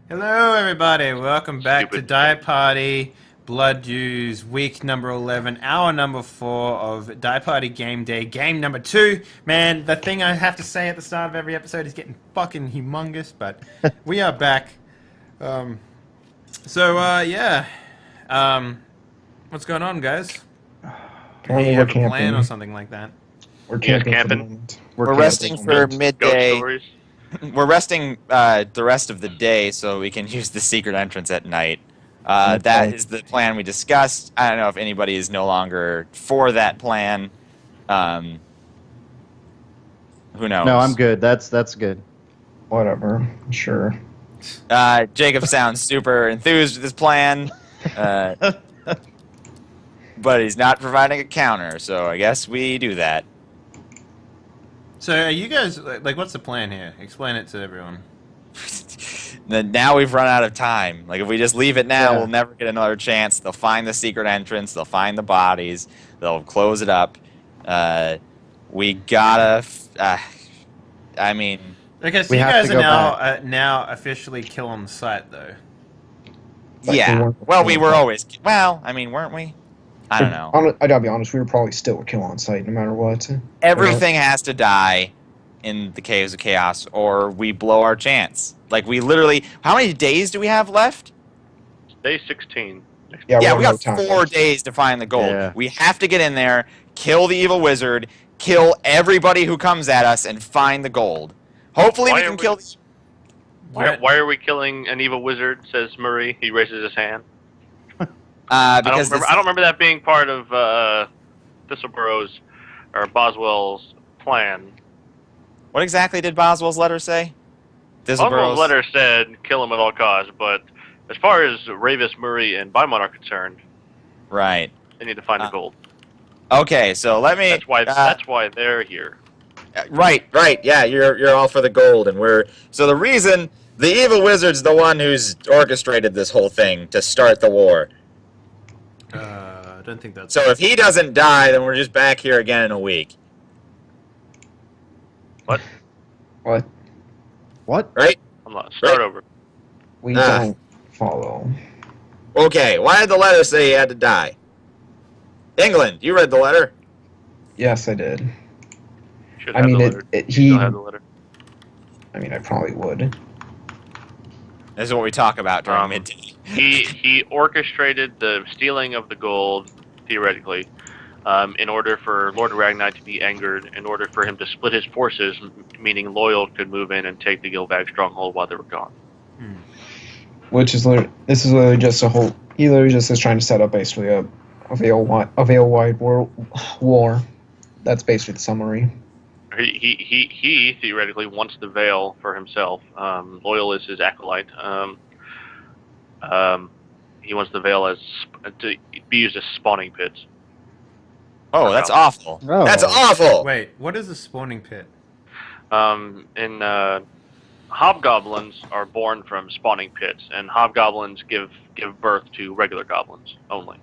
Hello, everybody. Welcome back to Stupid. Die Party Blood Use, week number 11, hour number 4 of Die Party Game Day, game number 2. Man, the thing I have to say at the start of every episode is getting fucking humongous, but we are back. Yeah. What's going on, guys? Do you have a plan or something like that? We're Yeah, camping. camping. For the moment. We're resting for Ghost midday. stories. We're resting the rest of the day so we can use the secret entrance at night. That is the plan we discussed. I don't know if anybody is no longer for that plan. Who knows? No, I'm good. That's good. Whatever. Sure. Jacob sounds super enthused with his plan, but he's not providing a counter, so I guess we do that. So, are you guys, like, what's the plan here? Explain it to everyone. Now we've run out of time. Like, if we just leave it now, Yeah. we'll never get another chance. They'll find the secret entrance. They'll find the bodies. They'll close it up. We gotta... I mean... Okay, so We you have guys to are go now officially kill on sight, though. Like we yeah. weren't Well, we before. were always... Well, I mean, weren't we? I don't know. I gotta be honest, we were probably still a kill on site no matter what. Everything has to die in the Caves of Chaos, or we blow our chance. Like, we literally... How many days do we have left? Day 16. Yeah, we have got 4 days to find the gold. Yeah. We have to get in there, kill the evil wizard, kill everybody who comes at us, and find the gold. Hopefully Why we are can we- kill... The... Why are we killing an evil wizard? Says Murray. He raises his hand. Because I don't remember that being part of Thistleborough's or Boswell's plan. What exactly did Boswell's letter say? Boswell's letter said kill him at all costs, but as far as Ravis, Murray, and Bymont are concerned, Right. they need to find the gold. Okay, so let me... That's why they're here. Right. Yeah, you're all for the gold, and we're... So the reason... The evil wizard's the one who's orchestrated this whole thing to start the war. I don't think that's... So if he doesn't die, then we're just back here again in a week. What? What? Right? I'm not. Start Right. over. We don't follow. Okay, why did the letter say he had to die? England, you read the letter. Yes, I did. Should I have mean, the letter. he. Still have the letter. I mean, I probably would. This is what we talk about during midday. He orchestrated the stealing of the gold, theoretically, in order for Lord Ragnar to be angered, in order for him to split his forces, meaning Loyal could move in and take the Gilbag stronghold while they were gone. Which is this is literally just a whole. He literally just is trying to set up basically a Vale-wide war. That's basically the summary. He theoretically wants the Veil for himself. Loyal is his acolyte. He wants the Veil to be used as spawning pits. Oh, that's awful. Oh. That's awful! Wait, what is a spawning pit? Hobgoblins are born from spawning pits, and hobgoblins give birth to regular goblins only.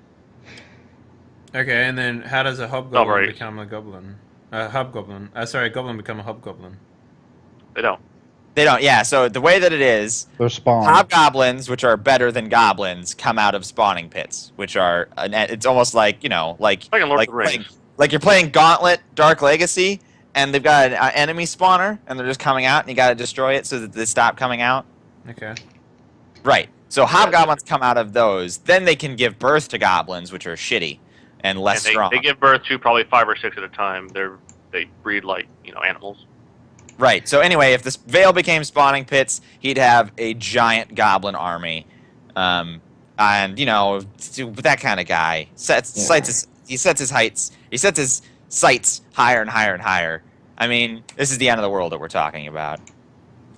Okay, and then how does a hobgoblin right. become a goblin? A hobgoblin. Sorry, a goblin become a hobgoblin. They don't. They don't, yeah, so the way that it is, They're spawned. hobgoblins, which are better than goblins, come out of spawning pits, which are, it's almost like, you know, like Like in Lord of the Rings. like you're playing Gauntlet Dark Legacy, and they've got an enemy spawner, and they're just coming out, and you gotta destroy it so that they stop coming out. Okay. Right, so hobgoblins come out of those, then they can give birth to goblins, which are shitty and less And strong. they give birth to probably 5 or 6 at a time. They breed like animals. Right, so anyway, if this Vale became spawning pits, he'd have a giant goblin army. And, that kind of guy. He sets his sights higher and higher and higher. I mean, this is the end of the world that we're talking about.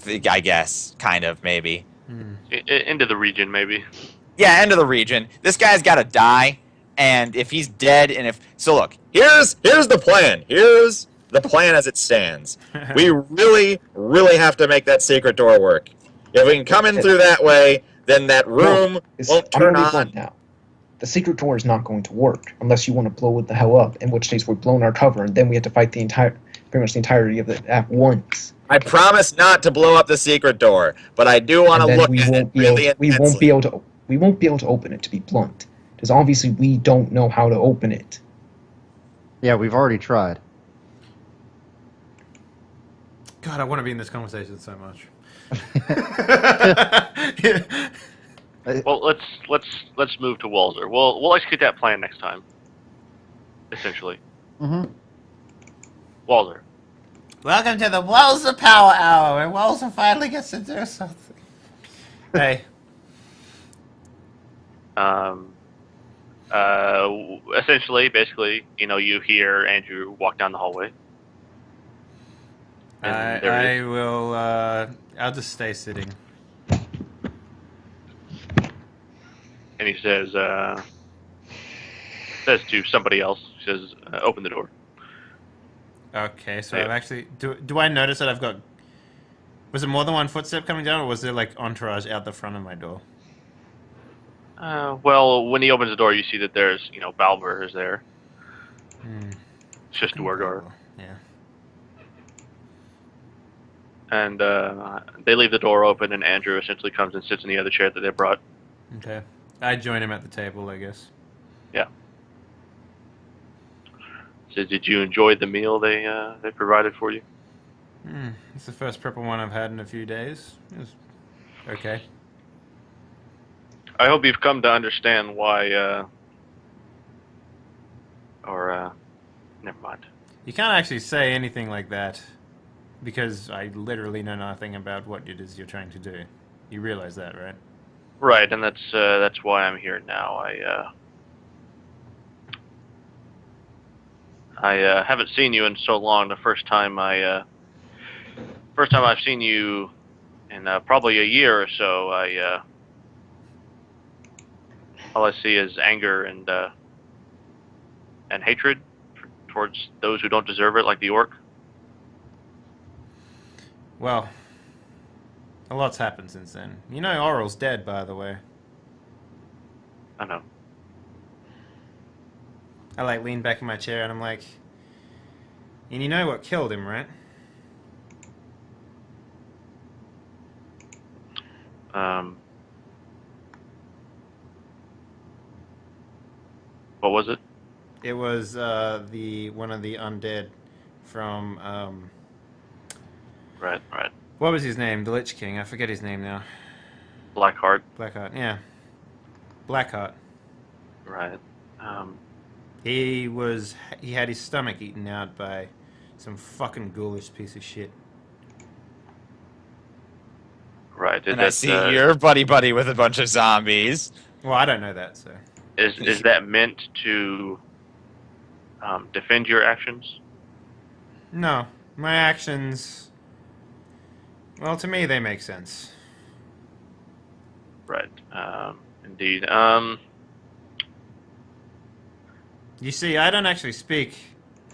I guess, kind of, maybe. Into the region, maybe. Yeah, end of the region. This guy's got to die, and if he's dead, so look, here's the plan. Here's the plan as it stands. We really, really have to make that secret door work. If we can come in through that way, then that room won't turn on. Now. The secret door is not going to work unless you want to blow it the hell up. In which case, we're blowing our cover, and then we have to fight pretty much the entirety of it at once. I promise not to blow up the secret door, but I do want to And then look we at it won't be really able, we won't intensely. be able to we won't be able to open it, to be blunt, because obviously we don't know how to open it. Yeah, we've already tried. God, I want to be in this conversation so much. Well, let's move to Walzer. We'll execute that plan next time. Essentially, Mm-hmm. Walzer. Welcome to the Walzer Power Hour, where Walzer finally gets to do something. Hey. Essentially, basically, you hear Andrew walk down the hallway. And there I he is. will, I'll just stay sitting. And he says to somebody else, he says, open the door. Okay, so Yeah. I've actually... Do I notice that I've got... Was it more than one footstep coming down, or was there, like, entourage out the front of my door? Well, when he opens the door, you see that there's, Balber is there. Hmm. It's just Duergar. Yeah. And they leave the door open, and Andrew essentially comes and sits in the other chair that they brought. Okay. I join him at the table, I guess. Yeah. Says, did you enjoy the meal they provided for you? It's the first proper one I've had in a few days. It was okay. I hope you've come to understand why, never mind. You can't actually say anything like that, because I literally know nothing about what it is you're trying to do. You realize that, right? Right, and that's why I'm here now. I haven't seen you in so long. The first time I've seen you in probably a year or so. All I see is anger and hatred towards those who don't deserve it, like the orc. Well, a lot's happened since then. You know Oral's dead, by the way. I know. I, like, lean back in my chair and I'm like... And you know what killed him, right? What was it? It was one of the undead from... Right. What was his name? The Lich King. I forget his name now. Blackheart. Blackheart, yeah. Blackheart. Right. He had his stomach eaten out by some fucking ghoulish piece of shit. Right. And I see you're buddy with a bunch of zombies. Well, I don't know that, so... Is that meant to defend your actions? No. My actions... Well, to me, they make sense. Right. Indeed. You see, I don't actually speak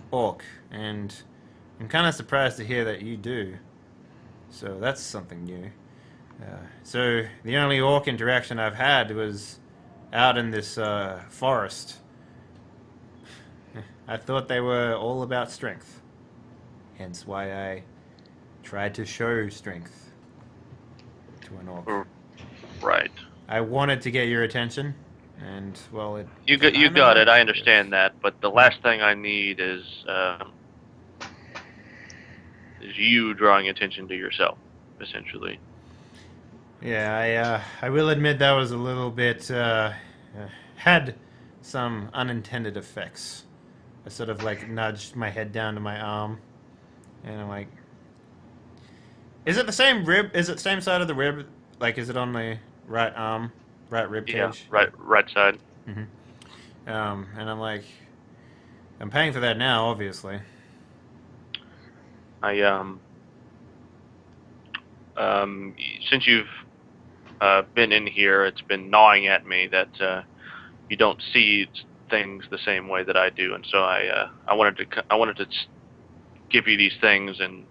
Orc, and I'm kind of surprised to hear that you do. So that's something new. So the only Orc interaction I've had was out in this forest. I thought they were all about strength. Hence why I tried to show strength to an Orc. Right. I wanted to get your attention, and, well, it... You got it. I understand that, but the last thing I need is you drawing attention to yourself, essentially. Yeah, I will admit that was a little bit, had some unintended effects. I sort of, like, nudged my head down to my arm, and I'm like... Is it the same rib? Is it the same side of the rib? Like, is it on my right arm? Right rib cage? Yeah, right side. Mm-hmm. And I'm like... I'm paying for that now, obviously. Since you've been in here, it's been gnawing at me that you don't see things the same way that I do, and so I wanted to give you these things and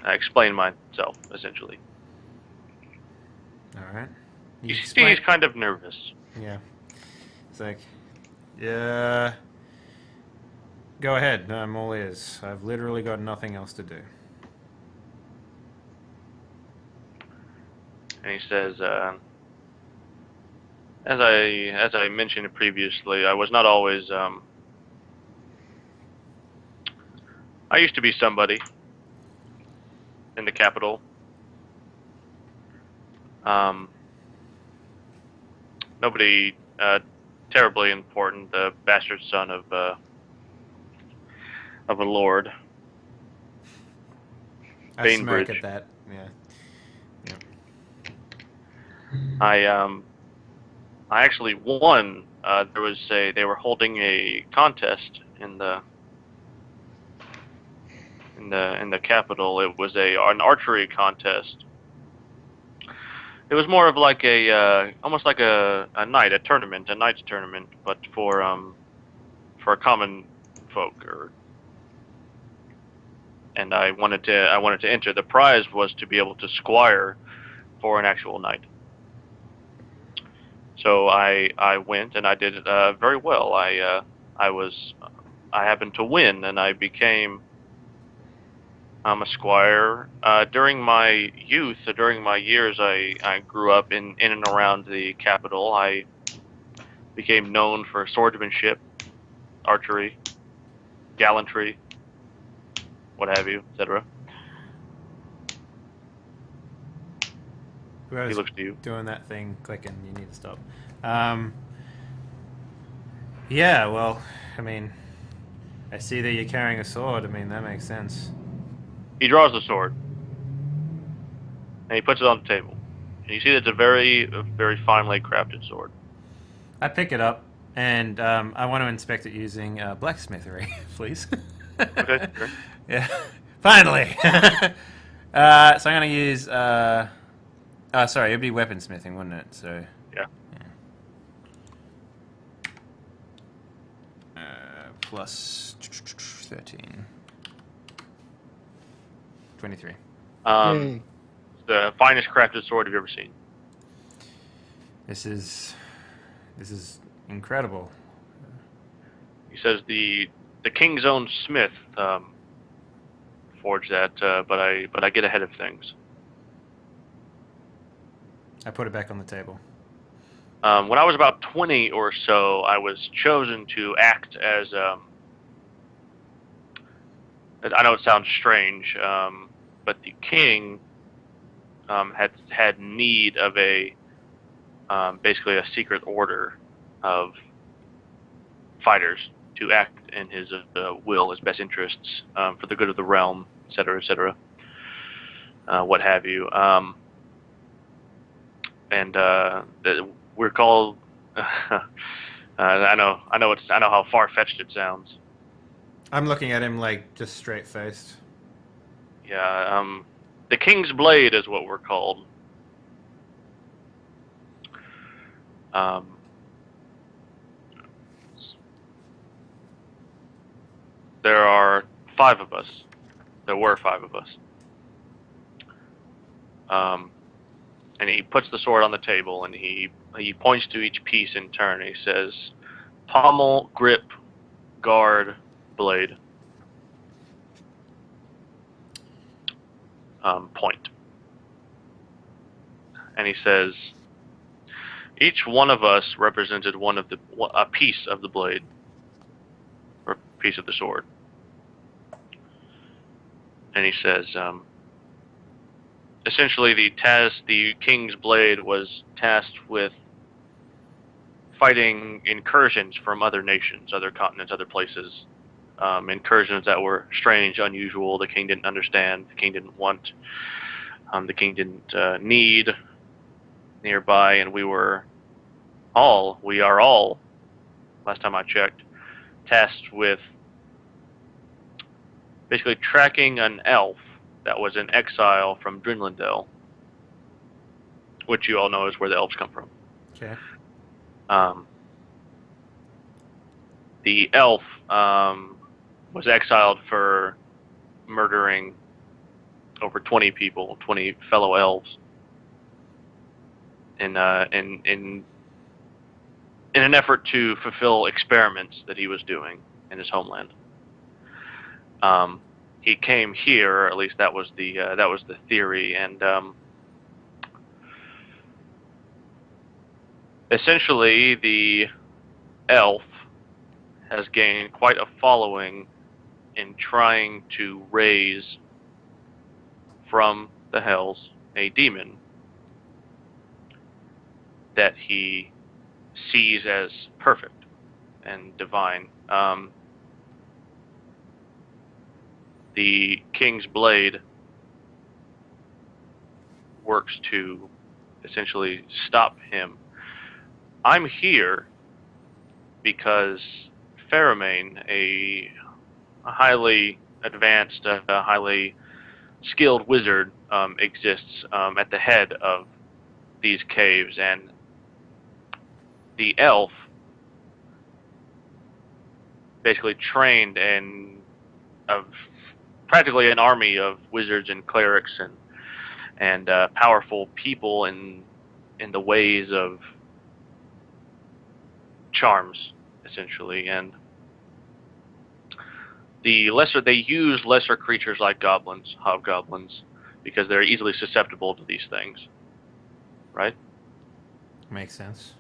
explain myself, essentially. All right. He's kind of nervous. Yeah. It's like, yeah. Go ahead. I'm all ears. I've literally got nothing else to do. And he says, as I mentioned previously, I was not always. I used to be somebody in the capital. Nobody terribly important. The bastard son of a lord. I smirk Bainbridge. at that. Yeah. I actually won. They were holding a contest in the capital. It was an archery contest. It was more of like almost like a knight's tournament, but for common folk. And I wanted to enter. The prize was to be able to squire for an actual knight. So I went and I did it very well. I happened to win and I became a squire. During my youth, during my years, I grew up in and around the capital. I became known for swordsmanship, archery, gallantry, what have you, etc. He Whoever's looks to you. doing that thing, clicking, you need to stop. Yeah, well, I mean, I see that you're carrying a sword. I mean, that makes sense. He draws the sword and he puts it on the table. And you see that it's a very finely crafted sword. I pick it up, and I want to inspect it using blacksmithery, please. Okay, sure. Yeah, finally. So I'm going to use... sorry, it'd be weaponsmithing, wouldn't it? So Yeah. Plus 13. 23. Yay. The finest crafted sword you've ever seen. This is incredible. He says the king's own smith forged that, but I get ahead of things. I put it back on the table. When I was about 20 or so, I was chosen to act as. I know it sounds strange, but the king had need of basically a secret order of fighters to act in his will, his best interests, for the good of the realm, etc., etc., what have you. And we're called. I know how far-fetched it sounds. I'm looking at him like just straight-faced. Yeah, the King's Blade is what we're called. There are 5 of us. There were 5 of us. And he puts the sword on the table and he points to each piece in turn. He says, pommel, grip, guard, blade. Point. And he says, each one of us represented a piece of the blade, or piece of the sword. And he says, essentially the King's Blade was tasked with fighting incursions from other nations, other continents, other places. Incursions that were strange, unusual, the king didn't understand, the king didn't want, the king didn't need nearby, and we are all, last time I checked, tasked with basically tracking an elf that was in exile from Drinlindel, which you all know is where the elves come from. Okay. The elf was exiled for murdering over 20 people, 20 fellow elves, in an effort to fulfill experiments that he was doing in his homeland. He came here, or at least that was the theory, and essentially the elf has gained quite a following in trying to raise from the hells a demon that he sees as perfect and divine. The King's Blade works to essentially stop him. I'm here because Faramane, a highly advanced, highly skilled wizard, exists at the head of these caves, and the elf basically trained in practically an army of wizards and clerics and powerful people in the ways of charms, essentially. And they use lesser creatures like goblins, hobgoblins, because they're easily susceptible to these things, right? Makes sense.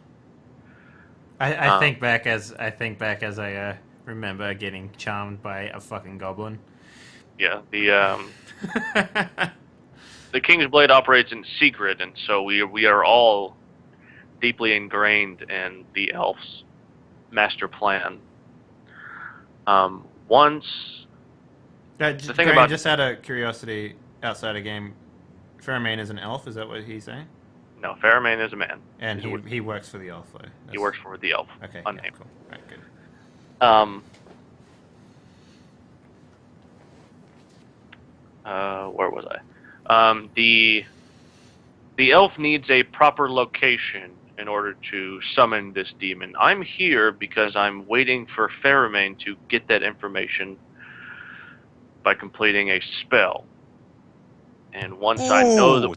I think back as I remember getting charmed by a fucking goblin. Yeah, the King's Blade operates in secret, and so we are all deeply ingrained in the elf's master plan. Once the thing about just out of curiosity, outside of game, Faramane is an elf. Is that what he's saying? no, Faramane is a man, And he works for the elf, though. he works for the elf. Okay, unnamed. yeah, cool. Right, good. Where was I? The elf needs a proper location in order to summon this demon. I'm here because I'm waiting for Faramane to get that information by completing a spell. And once I know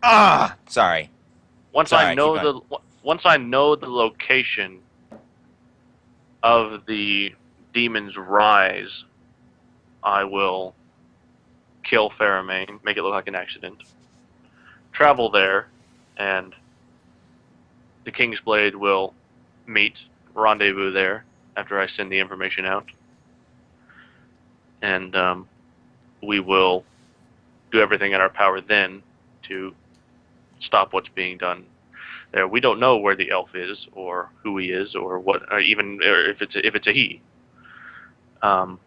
Ooh, sorry. once Sorry, I know once I know the location of the demon's rise, I will kill Faramane, make it look like an accident, travel there, and the King's Blade will rendezvous there after I send the information out. And we will do everything in our power then to stop what's being done there. We don't know where the elf is, or who he is, or what, or even if it's a he. But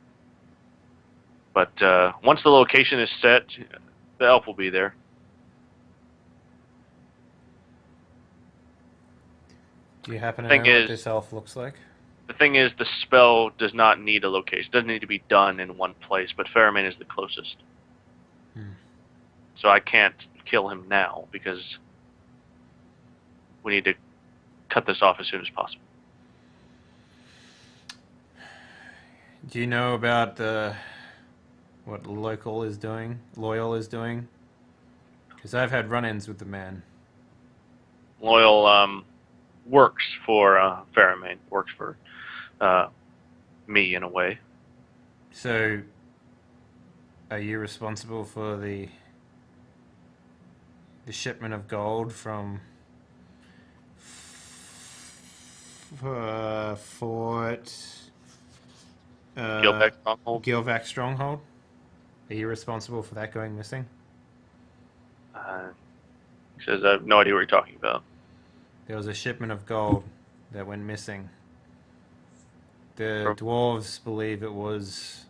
once the location is set, the elf will be there. Do you happen to Thing know what is- this elf looks like? The thing is, the spell does not need a location. It doesn't need to be done in one place, but Faramane is the closest. So I can't kill him now, because we need to cut this off as soon as possible. Do you know about what Loyal is doing? Because I've had run-ins with the man. Loyal works for Faramane, works for me in a way. So, are you responsible for the shipment of gold from Fort Gilbeck Stronghold. Gilvac Stronghold? Are you responsible for that going missing? He says, I have no idea what you're talking about. There was a shipment of gold that went missing. The dwarves believe it was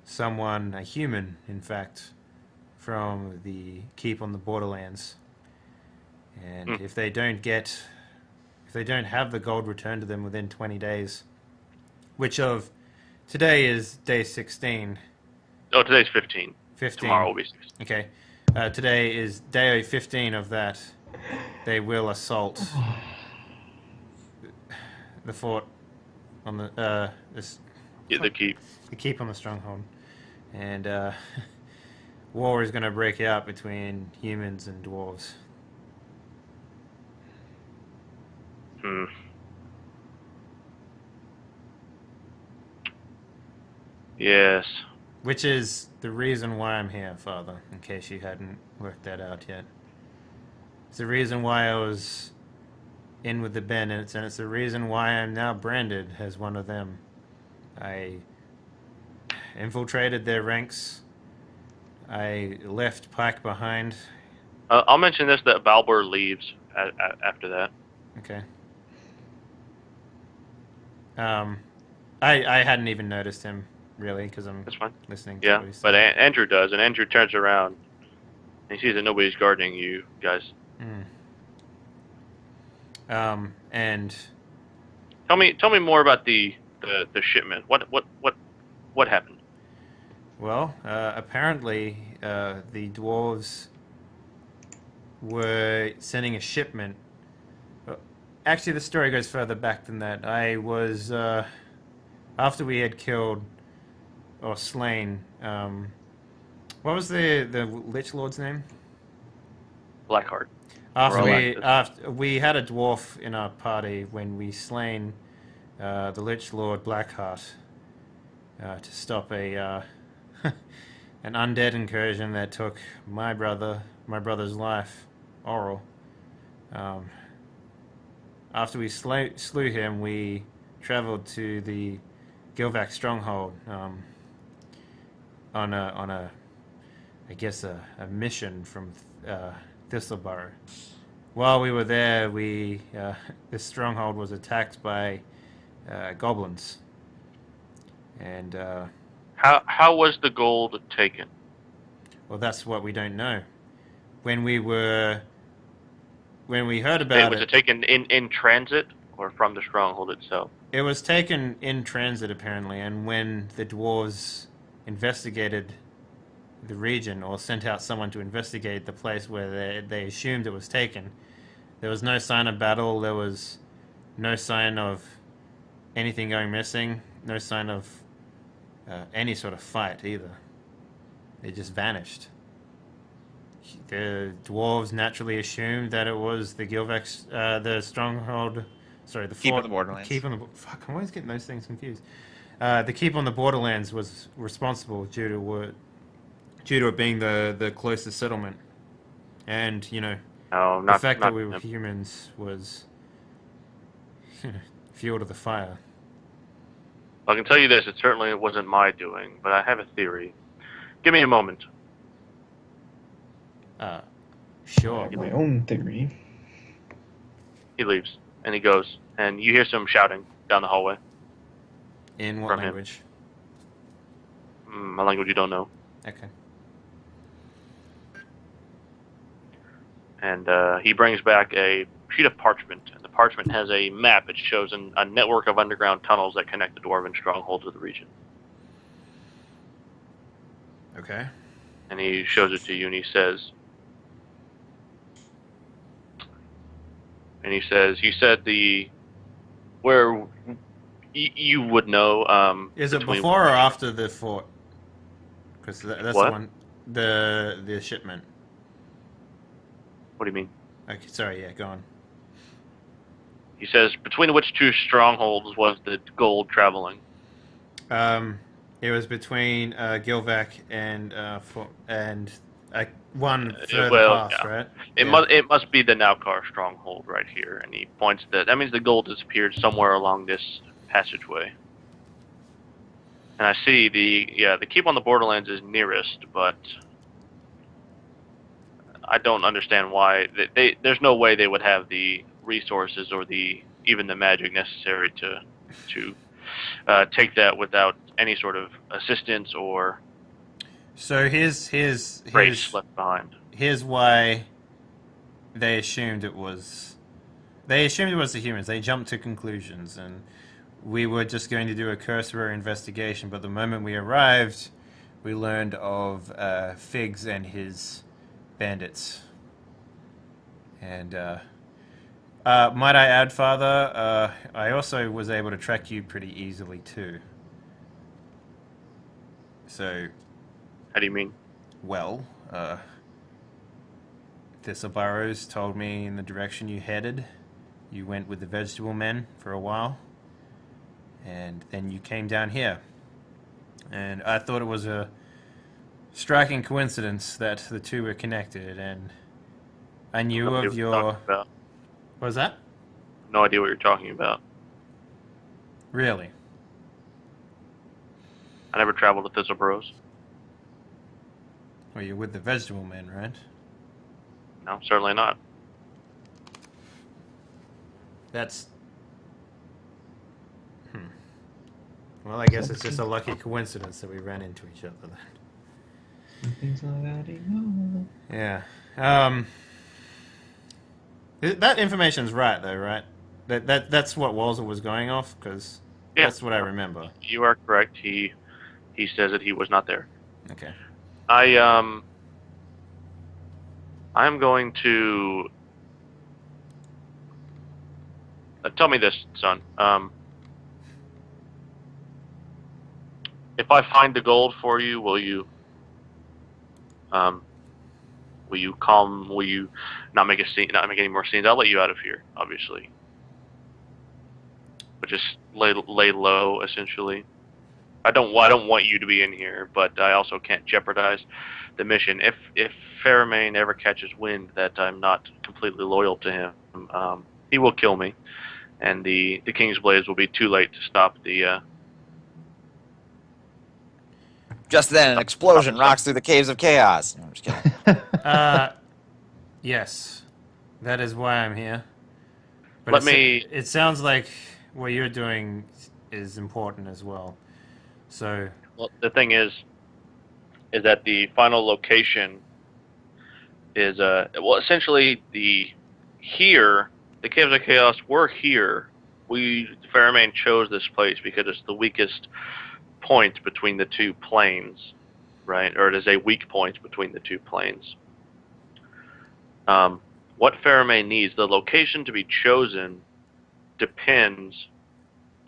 someone, a human, in fact, from the keep on the Borderlands. And if they don't have the gold returned to them within 20 days, which of today is day 16. Oh, today's 15. 15. Tomorrow will be 16. Okay. Today is day 15 of that. They will assault the fort on the The keep. the keep on the stronghold, and war is going to break out between humans and dwarves. Yes. Which is the reason why I'm here, Father, in case you hadn't worked that out yet. It's the reason why I was in with the bandits, and it's the reason why I'm now branded as one of them. I infiltrated their ranks. I left Pike behind. I'll mention this, that Balbor leaves after that. Okay. I hadn't even noticed him, really, because I'm That's fine. listening to Yeah, what he's but saying. Andrew does, and Andrew turns around and he sees that nobody's guarding you guys. And Tell me more about the shipment. What happened? well, apparently the dwarves were sending a shipment. Actually, the story goes further back than that. I was after we had killed or slain. What was the Lich Lord's name? Blackheart. After we had a dwarf in our party when we slain the Lich Lord Blackheart to stop a an undead incursion that took my brother's life, Oral. After we slew him, we traveled to the Gilvac stronghold on a I guess a mission from Thistleborough. While we were there, this stronghold was attacked by goblins, and How was the gold taken? well, that's what we don't know. When we heard about Was it taken in transit or from the stronghold itself? it was taken in transit apparently, and when the dwarves investigated the region or sent out someone to investigate the place where they assumed it was taken, there was no sign of battle, there was no sign of anything going missing, no sign of any sort of fight either. It just vanished. The dwarves naturally assumed that it was the Gilvac, the stronghold, sorry, the Keep fort, on the Borderlands. Fuck, I'm always getting those things confused. The keep on the Borderlands was responsible due to it being the closest settlement, and No, the fact that not we were humans was fuel to the fire. I can tell you this: it certainly wasn't my doing, but I have a theory. Give me a moment. I Sure. have my own theory. He leaves, and he goes, and you hear some shouting down the hallway. In what From him. language? A language you don't know. Okay. And he brings back a sheet of parchment, and the parchment has a map. It shows a network of underground tunnels that connect the dwarven stronghold to the region. Okay. And he shows it to you, and he says, you said where you would know. Is it between- before or after the fort? Because that's What? the one. The shipment. What do you mean? Okay, sorry. Yeah, go on. He says, between which two strongholds was the gold traveling? It was between Gilvac and one further well, past, yeah. right? It must be the Naukar stronghold right here, and he points that means the gold disappeared somewhere along this passageway. And I see the keep on the Borderlands is nearest, but I don't understand why there's no way they would have the resources or even the magic necessary to take that without any sort of assistance or So race left behind. here's why they assumed it was. They assumed it was the humans. They jumped to conclusions, and we were just going to do a cursory investigation. But the moment we arrived, we learned of Figs and his bandits. And might I add, Father, I also was able to track you pretty easily too. So, How do you mean? well, Thistleburrows told me in the direction you headed. You went with the vegetable men for a while, and then you came down here. And I thought it was a striking coincidence that the two were connected, and I knew No idea of what you're your... talking about. What was that? No idea what you're talking about. Really? I never traveled to Thistlebrose. Well, you're with the vegetable man, right? No, certainly not. That's... Well, I guess it's just a lucky coincidence that we ran into each other then. Things not adding up. Yeah. That information's right, though, right? That's what Walzer was going off, because Yeah. that's what I remember. You are correct. He says that he was not there. Okay. I'm going to tell me this, son. If I find the gold for you, will you not make a scene, not make any more scenes? I'll let you out of here, obviously, but just lay low, essentially. I don't want you to be in here, but I also can't jeopardize the mission. If Faramane ever catches wind that I'm not completely loyal to him, he will kill me, and the King's Blades will be too late to stop the. Just then, an explosion rocks through the caves of chaos. No, I'm just kidding. Yes. That is why I'm here. But Let me- It sounds like what you're doing is important as well. So... Well, the thing is that the final location is essentially the caves of chaos were here. Faramane chose this place because it's the weakest point between the two planes, right? Or it is a weak point between the two planes. What Faramane needs, the location to be chosen, depends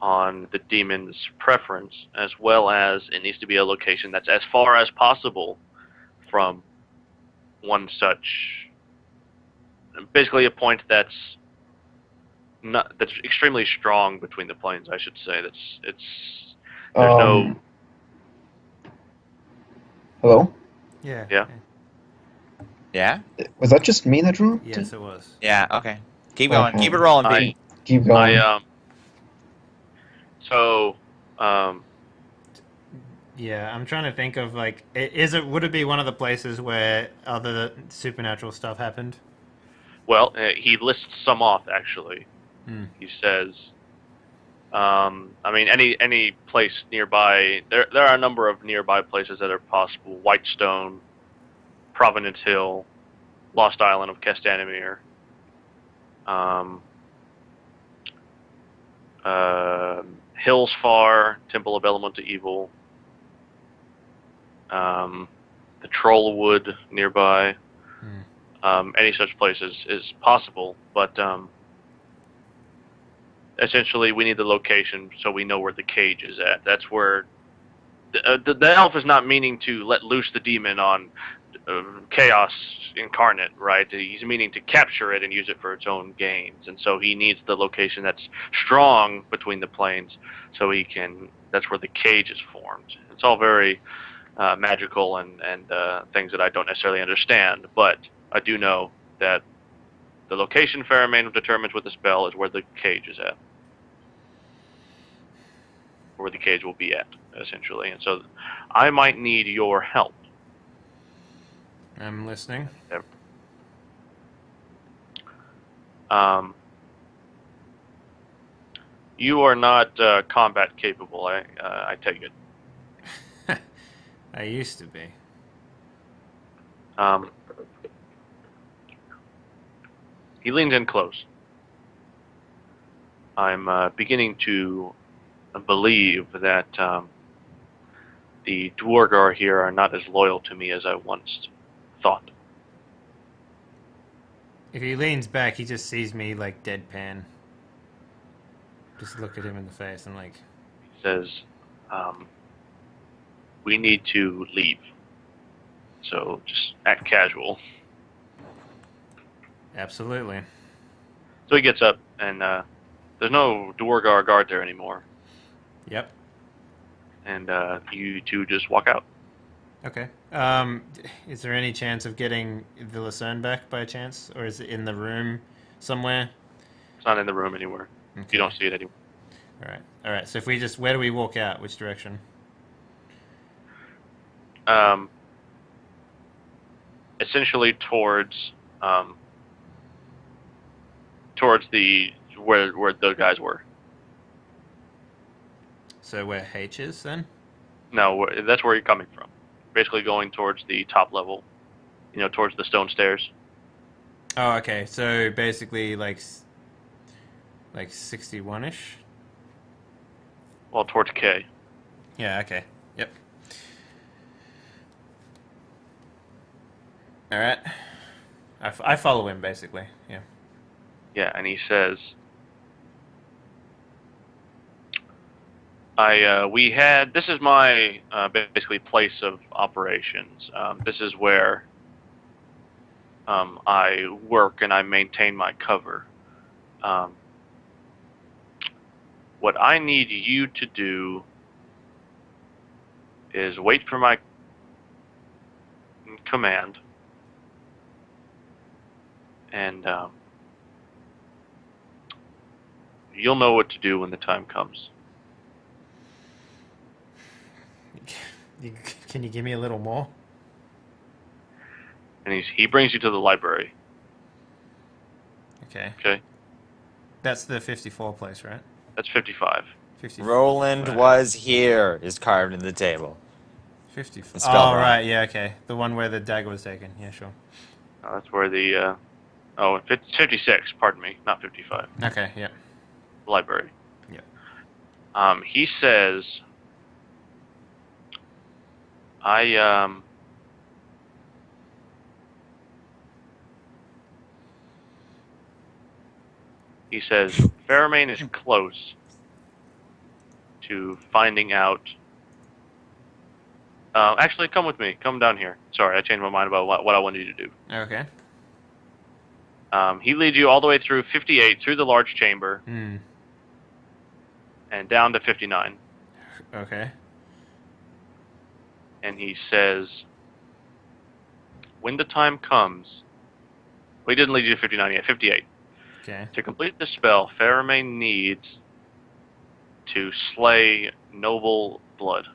on the demon's preference, as well as it needs to be a location that's as far as possible from one such, basically a point that's extremely strong between the planes, I should say. There's no. Hello? Yeah. Yeah. Yeah? Was that just me that dropped? Yes, it was. Yeah, okay. Keep going. Okay. Keep it rolling, Pete. Keep going. Yeah, I'm trying to think of, like, would it be one of the places where other supernatural stuff happened? Well, he lists some off, actually. He says, I mean, any place nearby. There are a number of nearby places that are possible: Whitestone, Providence Hill, Lost Island of Castanamere, Hillsfar, Temple of Elemental Evil, the Trollwood nearby. Any such places is possible, but essentially we need the location so we know where the cage is at. That's where the elf is not meaning to let loose the demon on chaos incarnate, right? He's meaning to capture it and use it for its own gains, and so he needs the location that's strong between the planes, so that's where the cage is formed. It's all very magical and things that I don't necessarily understand, but I do know that the location Faramane determines with the spell is where the cage is at, where the cage will be at, essentially. And so I might need your help. I'm listening. You are not combat capable, I take it. I used to be. He leans in close. I'm beginning to believe that the Dwargar here are not as loyal to me as I once thought. If he leans back, he just sees me, like, deadpan. Just look at him in the face and, like... He says, we need to leave. So just act casual. Absolutely. So he gets up, and there's no Dwargar guard there anymore. Yep. and you two just walk out. Okay. Is there any chance of getting the Lucerne back by chance, or is it in the room somewhere? It's not in the room anywhere. Okay. You don't see it anywhere. All right. So if we just, where do we walk out? Which direction? Essentially towards the where the guys were. So where H is then? No, that's where you're coming from. Basically going towards the top level, towards the stone stairs. Oh, okay. So basically, like 61-ish. Well, towards K. Yeah. Okay. Yep. All right. I follow him basically. Yeah. Yeah, and he says, this is my basically place of operations. This is where I work and I maintain my cover. What I need you to do is wait for my command, and you'll know what to do when the time comes. Can you give me a little more? And he brings you to the library. Okay. Okay? That's the 54 place, right? That's 55. 54. Roland was here is carved in the table. 54. It's Oh, spelled wrong. right. Yeah, okay. The one where the dagger was taken. Yeah, sure. That's where the... it's 56, pardon me, not 55. Okay, yeah. Library. Yeah. He says... He says, Fairmain is close to finding out... actually, come with me. Come down here. Sorry, I changed my mind about what I wanted you to do. Okay. He leads you all the way through 58, through the large chamber, and down to 59. Okay. And he says, when the time comes... Well, he didn't lead you to 59 yet, 58. Okay. To complete the spell, Fairmain needs to slay noble blood.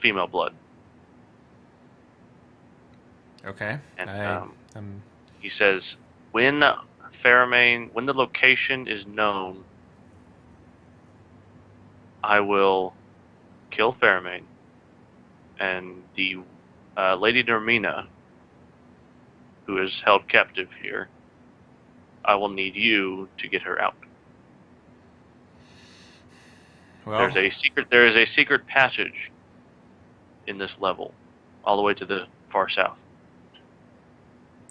Female blood. Okay. And he says, when the location is known, I will kill Fairmain, and the Lady Nermina, who is held captive here, I will need you to get her out. Well, There is a secret passage in this level, all the way to the far south.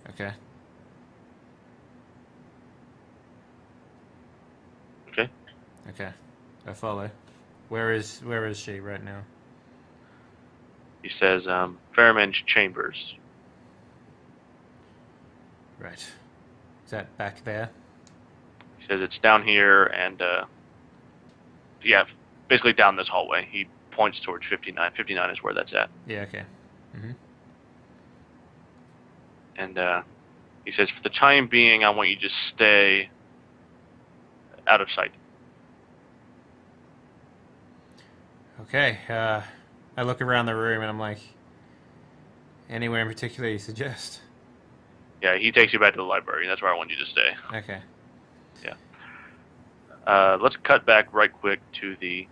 okay. Okay? Okay. I follow. Where is she right now? He says, Fairman's chambers. Right. Is that back there? He says it's down here, and basically down this hallway. He points towards 59. 59 is where that's at. Yeah, okay. Mm-hmm. And he says, for the time being, I want you to just stay out of sight. Okay. I look around the room and I'm like, anywhere in particular you suggest? Yeah, he takes you back to the library. That's where I want you to stay. Okay. Yeah. Let's cut back right quick to the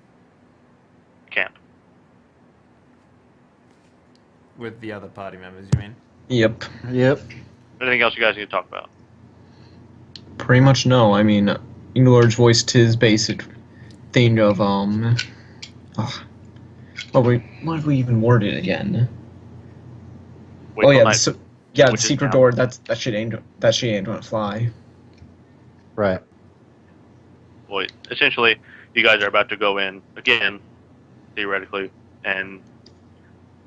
camp. With the other party members, you mean? Yep. Yep. Anything else you guys need to talk about? Pretty much no. I mean, Inglord's voiced his basic thing of what did we even word it again? Wait Oh till yeah, night. the Which is secret down. door. That shit ain't gonna fly. Right. Well, essentially, you guys are about to go in again, theoretically, and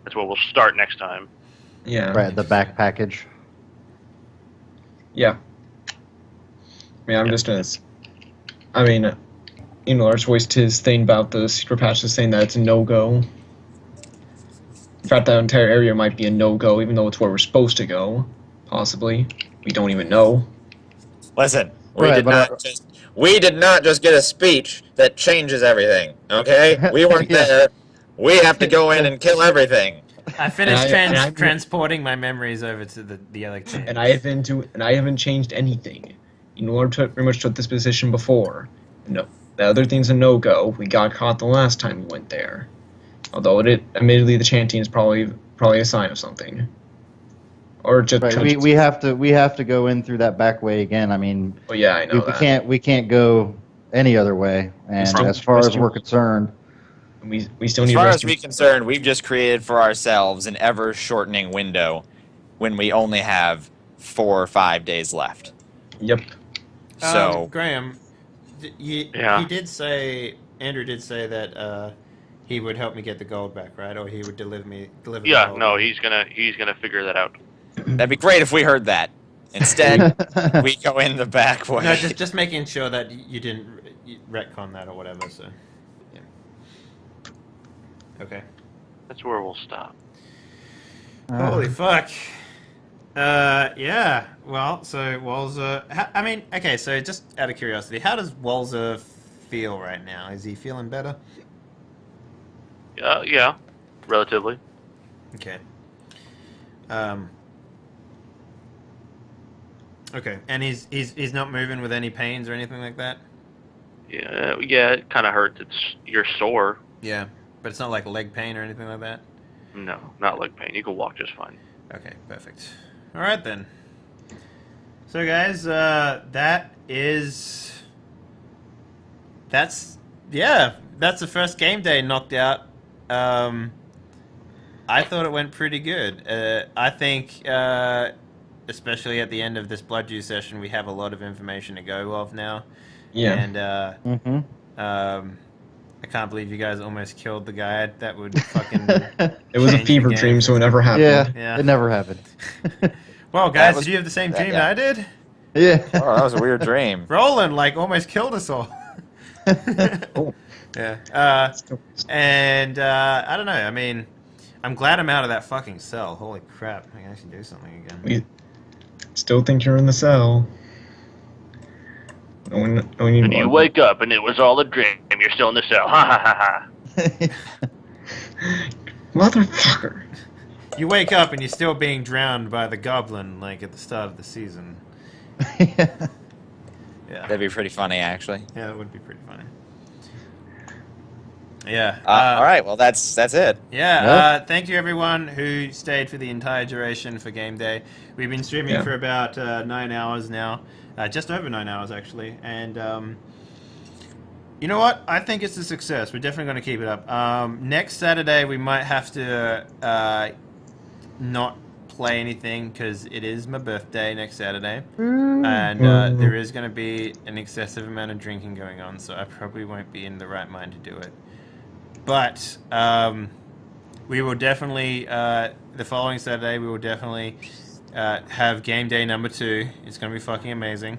that's where we'll start next time. Yeah. Right. The back package. Yeah. I mean, I'm just gonna. I mean, Large voiced his thing about the secret patches, saying that it's a no-go. In fact, that entire area might be a no-go, even though it's where we're supposed to go. Possibly. We don't even know. Listen, Right, but we did not just get a speech that changes everything. Okay, we weren't Yeah. there. We have to go in and kill everything. I finished And I- transporting my memories over to the other team. And I haven't changed anything. Lord pretty much took this position before. No, the other thing's a no-go. We got caught the last time we went there. Although admittedly, the chanting is probably a sign of something. Or just Right. We have to go in through that back way again. I mean, Oh yeah, I know that. we can't go any other way. And as far as we're concerned, We still As need. far as rescue- we're concerned, we've just created for ourselves an ever-shortening window when we only have 4 or 5 days left. Yep. So Graham, Yeah. he did say, Andrew did say that he would help me get the gold back, right? Or he would deliver the Yeah, gold. no, he's gonna figure that out. that'd be great if we heard that. Instead, we go in the back way. No, just making sure that you didn't retcon that or whatever. So, yeah. Okay. That's where we'll stop. Holy fuck. Yeah. Well, so Walzer. I mean, okay. So just out of curiosity, how does Walzer feel right now? Is he feeling better? Yeah, relatively. Okay. Okay, and he's not moving with any pains or anything like that. Yeah, it kind of hurts. You're sore. Yeah, but it's not like leg pain or anything like that. No, not leg pain. You can walk just fine. Okay, perfect. All right then. So guys, that's the first game day knocked out. I thought it went pretty good. I think, especially at the end of this blood juice session, we have a lot of information to go off now. Yeah. And I can't believe you guys almost killed the guy that would fucking. It was a change the fever game. dream, so it never happened. Yeah. it never happened. Well, guys, was- did you have the same that- dream yeah. that I did? Yeah. Oh, that was a weird dream. Roland almost killed us all. Oh. Yeah. And I don't know. I mean, I'm glad I'm out of that fucking cell. Holy crap! I can actually do something again. We still think you're in the cell. No one And you wake up and it was all a dream. You're still in the cell. Ha ha ha ha. Motherfucker. You wake up and you're still being drowned by the goblin, like at the start of the season. Yeah. Yeah. That'd be pretty funny, actually. Yeah, that would be pretty funny. Yeah. All right, well, that's it. Yeah, thank you everyone who stayed for the entire duration for game day. We've been streaming for about 9 hours now, just over 9 hours actually, and you know what? I think it's a success. We're definitely going to keep it up. Next Saturday we might have to not play anything because it is my birthday next Saturday, and there is going to be an excessive amount of drinking going on, so I probably won't be in the right mind to do it. But we will definitely, the following Saturday, we will definitely have game day number 2. It's going to be fucking amazing.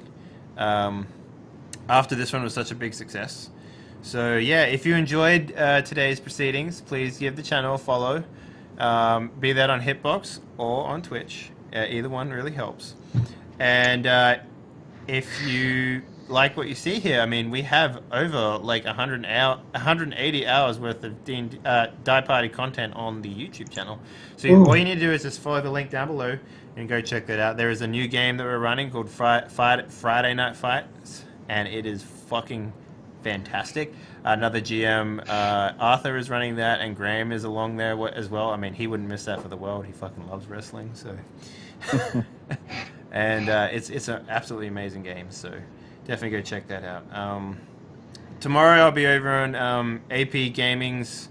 After this one was such a big success. So yeah, if you enjoyed today's proceedings, please give the channel a follow. Be that on Hitbox or on Twitch. Either one really helps. And if you like what you see here, I mean, we have over like 180 hours worth of Die Party content on the YouTube channel. So all you need to do is just follow the link down below and go check that out. There is a new game that we're running called Friday Night Fights, and it is fucking fantastic. Another GM, Arthur, is running that, and Graham is along there as well. I mean, he wouldn't miss that for the world. He fucking loves wrestling, so. And it's an absolutely amazing game, so definitely go check that out. Tomorrow I'll be over on AP Gaming's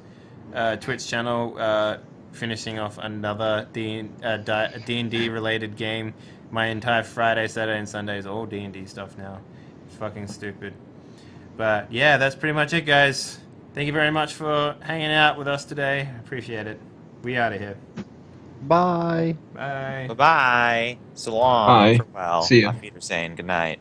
Twitch channel, finishing off another D&D related game. My entire Friday, Saturday, and Sunday is all D&D stuff now. It's fucking stupid. But yeah, that's pretty much it, guys. Thank you very much for hanging out with us today. Appreciate it. We out of here. Bye. Bye. Bye-bye. So long. Bye. Farewell. See ya. Auf Wiedersehen. Good night.